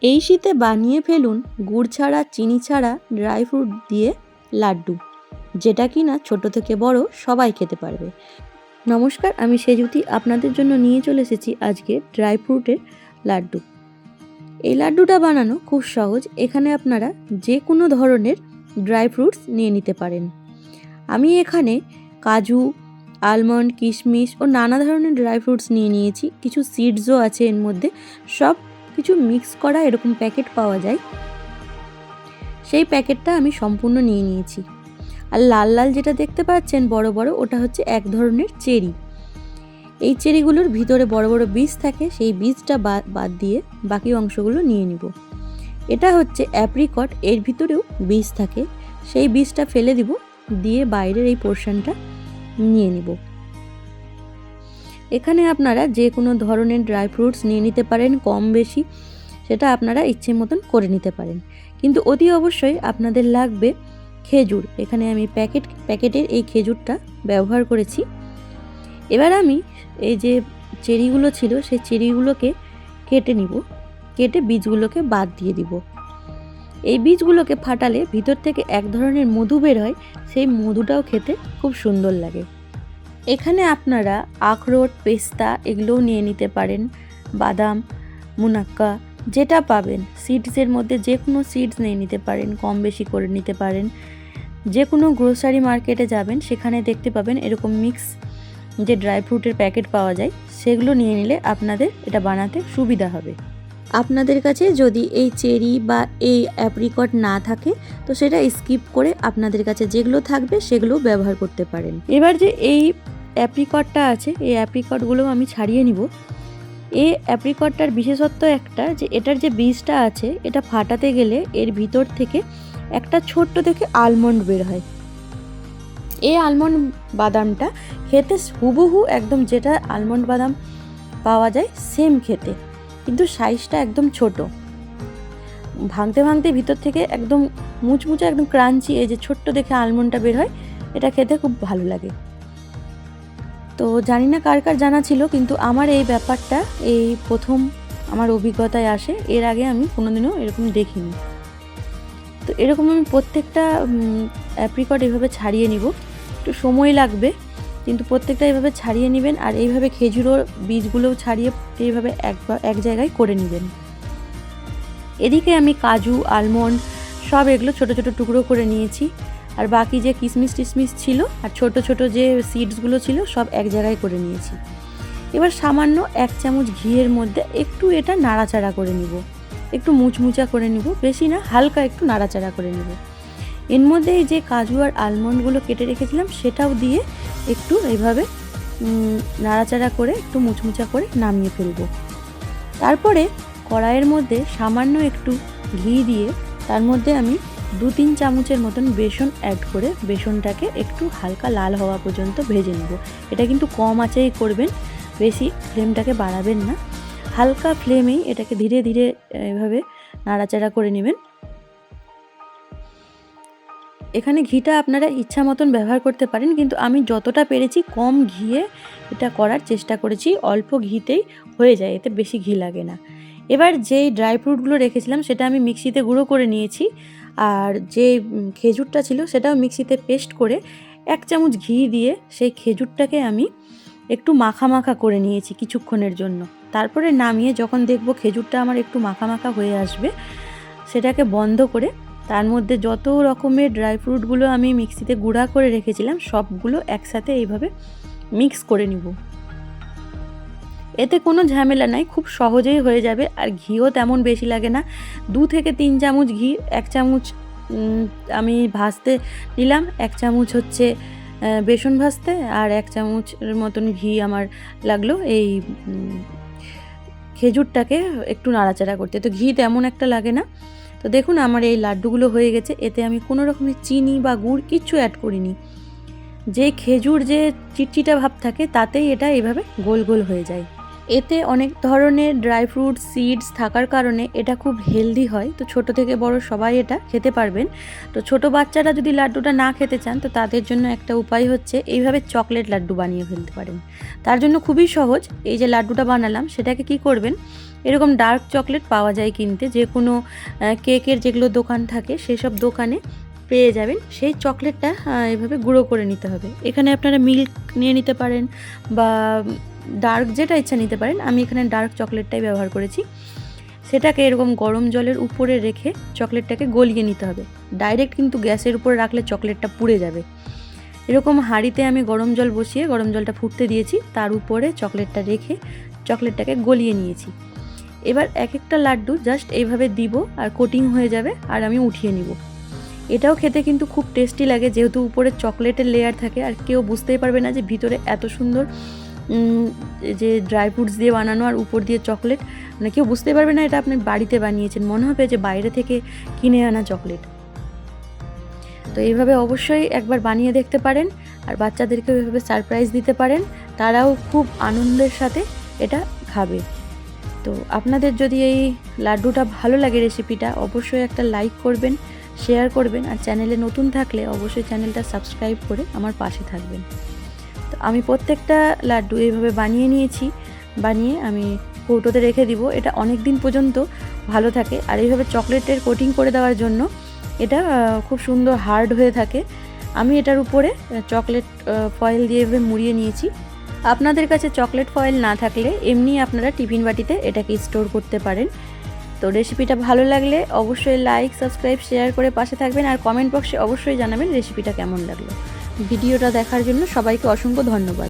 এই শীতে বানিয়ে ফেলুন গুড় ছাড়া চিনি ছাড়া ড্রাই ফ্রুট দিয়ে লাড্ডু, যেটা কিনা ছোট থেকে বড় সবাই খেতে পারবে। নমস্কার, আমি সেজুতি আপনাদের জন্য নিয়ে চলে এসেছি আজকে ড্রাই ফ্রুটের লাড্ডু। এই লাড্ডুটা বানানো খুব সহজ। এখানে আপনারা যে কোনো ধরনের ড্রাই ফ্রুটস নিয়ে নিতে পারেন। আমি এখানে কাজু, আলমন্ড, কিশমিশ ও নানা ধরনের ড্রাই ফ্রুটস নিয়ে নিয়েছি। কিছু সিডসও আছে এর মধ্যে। সব কিছু মিক্স করা এরকম প্যাকেট পাওয়া যায়, সেই প্যাকেটটা আমি সম্পূর্ণ নিয়ে নিয়েছি। আর লাল লাল যেটা দেখতে পাচ্ছেন বড় বড়, ওটা হচ্ছে এক ধরনের চেরি। এই চেরিগুলোর ভিতরে বড় বড় বীজ থাকে, সেই বীজটা বাদ দিয়ে বাকি অংশগুলো নিয়ে নিব। এটা হচ্ছে অ্যাপ্রিকট, এর ভিতরেও বীজ থাকে, সেই বীজটা ফেলে দিব, দিয়ে বাইরের এই পোর্শনটা নিয়ে নিব। এখানে আপনারা যে কোনো ধরনের ড্রাই ফ্রুটস নিয়ে নিতে পারেন, কম বেশি সেটা আপনারা ইচ্ছে মতন করে নিতে পারেন। কিন্তু অতি অবশ্যই আপনাদের লাগবে খেজুর। এখানে আমি প্যাকেটের এই খেজুরটা ব্যবহার করেছি। এবার আমি এই যে চেরিগুলো ছিল সেই চেরিগুলোকে কেটে নিব, কেটে বীজগুলোকে বাদ দিয়ে দিব। এই বীজগুলোকে ফাটালে ভিতর থেকে এক ধরনের মধু বের হয়, সেই মধুটাও খেতে খুব সুন্দর লাগে। এখানে আপনারা আখরোট, পেস্তা এগুলোও নিয়ে নিতে পারেন, বাদাম, মুনাক্কা যেটা পাবেন। সিডসের মধ্যে যে কোনো সিডস নিয়ে নিতে পারেন, কম বেশি করে নিতে পারেন। যে কোনো গ্রোসারি মার্কেটে যাবেন, সেখানে দেখতে পাবেন এরকম মিক্স যে ড্রাই ফ্রুটের প্যাকেট পাওয়া যায়, সেগুলো নিয়ে নিলে আপনাদের এটা বানাতে সুবিধা হবে। আপনাদের কাছে যদি এই চেরি বা এই অ্যাপ্রিকট না থাকে তো সেটা স্কিপ করে আপনাদের কাছে যেগুলো থাকবে সেগুলো ব্যবহার করতে পারেন। এবার যে এই অ্যাপ্রিকটটা আছে, এই অ্যাপ্রিকটগুলো আমি ছাড়িয়ে নিব। এই অ্যাপ্রিকটটার বিশেষত্ব একটা, যে এটার যে বীজটা আছে এটা ফাটাতে গেলে এর ভিতর থেকে একটা ছোট্ট থেকে আলমন্ড বের হয়। এই আলমন্ড বাদামটা খেতে হুবহু একদম যেটা আলমন্ড বাদাম পাওয়া যায় সেম খেতে, কিন্তু সাইজটা একদম ছোট। ভাঙতে ভাঙতে ভিতর থেকে একদম মুচমুচে, একদম ক্রাঞ্চি, এই যে ছোট্ট দেখে আলমন্ডটা বের হয়, এটা খেতে খুব ভালো লাগে। তো জানি না কার কার জানা ছিল, কিন্তু আমার এই ব্যাপারটা এই প্রথম আমার অভিজ্ঞতায় আসে। এর আগে আমি কোনোদিনও এরকম দেখিনি। তো এরকম আমি প্রত্যেকটা অ্যাপ্রিকট এইভাবে ছাড়িয়ে নিব। একটু সময় লাগবে, কিন্তু প্রত্যেকটা এইভাবে ছাড়িয়ে নেবেন। আর এইভাবে খেজুরও বীজগুলোও ছাড়িয়ে এইভাবে এক জায়গায় করে নেবেন। এদিকে আমি কাজু, আলমন্ড সব এগুলো ছোট ছোট টুকরো করে নিয়েছি। আর বাকি যে কিশমিশ টিশমিশ ছিল আর ছোট ছোট যে সিডসগুলো ছিল সব এক জায়গায় করে নিয়েছি। এবার সামান্য 1 চামচ ঘিয়ের মধ্যে একটু এটা নাড়াচাড়া করে নিব, একটু মুচমুচা করে নিব, বেশি না, হালকা একটু নাড়াচাড়া করে নিব। এর মধ্যে এই যে কাজু আর আলমন্ডগুলো কেটে রেখেছিলাম সেটাও দিয়ে একটু এইভাবে নাড়াচাড়া করে একটু মুচমুচা করে নামিয়ে ফেলব। তারপরে কড়াইয়ের মধ্যে সামান্য একটু ঘি দিয়ে তার মধ্যে আমি 2-3 চামচের মতন বেসন অ্যাড করে বেসনটাকে একটু হালকা লাল হওয়া পর্যন্ত ভেজে নেব। এটা কিন্তু কম আঁচেই করবেন, বেশি ফ্লেমটাকে বাড়াবেন না। হালকা ফ্লেমেই এটাকে ধীরে ধীরে এভাবে নাড়াচাড়া করে নেবেন। এখানে ঘিটা আপনারা ইচ্ছা মতন ব্যবহার করতে পারেন, কিন্তু আমি যতটা পেরেছি কম ঘিয়ে এটা করার চেষ্টা করেছি। অল্প ঘিতেই হয়ে যায়, এতে বেশি ঘি লাগে না। এবার যেই ড্রাই ফ্রুটগুলো রেখেছিলাম সেটা আমি মিক্সিতে গুঁড়ো করে নিয়েছি। আর যে খেজুরটা ছিল সেটাও মিক্সিতে পেস্ট করে 1 চামচ ঘি দিয়ে সেই খেজুরটাকে আমি একটু মাখা মাখা করে নিয়েছি কিছুক্ষণের জন্য। তারপরে নামিয়ে যখন দেখব খেজুরটা আমার একটু মাখা মাখা হয়ে আসবে, সেটাকে বন্ধ করে তার মধ্যে যত রকমের ড্রাই ফ্রুটগুলো আমি মিক্সিতে গুঁড়া করে রেখেছিলাম সবগুলো একসাথে এইভাবে মিক্স করে নিব। এতে কোনো ঝামেলা নাই, খুব সহজেই হয়ে যাবে। আর ঘিও তেমন বেশি লাগে না। 2 থেকে 3 চামচ ঘি, 1 চামচ আমি ভাজতে দিলাম, 1 চামচ হচ্ছে বেসন ভাজতে, আর 1 চামচের মতন ঘি আমার লাগলো এই খেজুরটাকে একটু নাড়াচাড়া করতে। তো ঘি তেমন একটা লাগে না। তো দেখুন আমার এই লাড্ডুগুলো হয়ে গেছে। এতে আমি কোনো রকমের চিনি বা গুড় কিচ্ছু অ্যাড করিনি। যে খেজুর যে চিটচিটা ভাব থাকে তাতেই এটা এইভাবে গোল গোল হয়ে যায়। এতে অনেক ধরনের ড্রাই ফ্রুট সিডস থাকার কারণে এটা খুব হেলদি হয়। তো ছোট থেকে বড় সবাই এটা খেতে পারবেন। তো ছোট বাচ্চারা যদি লাড্ডুটা না খেতে চান তো তাদের জন্য একটা উপায় হচ্ছে এইভাবে চকলেট লাড্ডু বানিয়ে ফেলতে পারেন। তার জন্য খুবই সহজ। এই যে লাড্ডুটা বানালাম সেটাকে কি করবেন, এরকম ডার্ক চকলেট পাওয়া যায় কিনতে, যে কোনো কেকের যেগুলো দোকান থাকে সেসব দোকানে পেয়ে যাবেন। সেই চকলেটটা এভাবে গুঁড়ো করে নিতে হবে। এখানে আপনারা মিল্ক নিয়ে নিতে পারেন বা ডার্ক যেটা ইচ্ছা নিতে পারেন। আমি এখানে ডার্ক চকলেটটাই ব্যবহার করেছি। সেটাকে এরকম গরম জলের উপরে রেখে চকলেটটাকে গলিয়ে নিতে হবে। ডাইরেক্ট কিন্তু গ্যাসের উপরে রাখলে চকলেটটা পুড়ে যাবে। এরকম হাঁড়িতে আমি গরম জল বসিয়ে গরম জলটা ফুটতে দিয়েছি, তার উপরে চকলেটটা রেখে চকলেটটাকে গলিয়ে নিয়েছি। এবার এক একটা লাড্ডু জাস্ট এইভাবে দিব আর কোটিং হয়ে যাবে, আর আমি উঠিয়ে নিব। এটাও খেতে কিন্তু খুব টেস্টি লাগে, যেহেতু উপরে চকলেটের লেয়ার থাকে আর কেউ বুঝতেই পারবে না যে ভিতরে এত সুন্দর যে ড্রাই ফ্রুটস দিয়ে বানানো আর উপর দিয়ে চকলেট, মানে কেউ বুঝতেই পারবে না এটা আপনি বাড়িতে বানিয়েছেন, মনে হবে যে বাইরে থেকে কিনে আনা চকলেট। তো এইভাবে অবশ্যই একবার বানিয়ে দেখতে পারেন, আর বাচ্চাদেরকেও এইভাবে সারপ্রাইজ দিতে পারেন, তারাও খুব আনন্দের সাথে এটা খাবে। তো আপনাদের যদি এই লাড্ডুটা ভালো লাগে রেসিপিটা, অবশ্যই একটা লাইক করবেন, শেয়ার করবেন, আর চ্যানেলে নতুন থাকলে অবশ্যই চ্যানেলটা সাবস্ক্রাইব করে আমার পাশে থাকবেন। তো আমি প্রত্যেকটা লাড্ডু এইভাবে বানিয়ে নিয়েছি, বানিয়ে আমি কৌটোতে রেখে দিব। এটা অনেক দিন পর্যন্ত ভালো থাকে, আর এইভাবে চকলেটের কোটিং করে দেওয়ার জন্য এটা খুব সুন্দর হার্ড হয়ে থাকে। আমি এটার উপরে চকলেট ফয়েল দিয়ে এভাবে মুড়িয়ে নিয়েছি। আপনাদের কাছে চকলেট ফয়েল না থাকলে এমনি আপনারা টিফিন বাটিতে এটাকে স্টোর করতে পারেন। তো রেসিপিটা ভালো লাগলে অবশ্যই লাইক, সাবস্ক্রাইব, শেয়ার করে পাশে থাকবেন, আর কমেন্ট বক্সে অবশ্যই জানাবেন রেসিপিটা কেমন লাগলো। ভিডিওটা দেখার জন্য সবাইকে অসংখ্য ধন্যবাদ।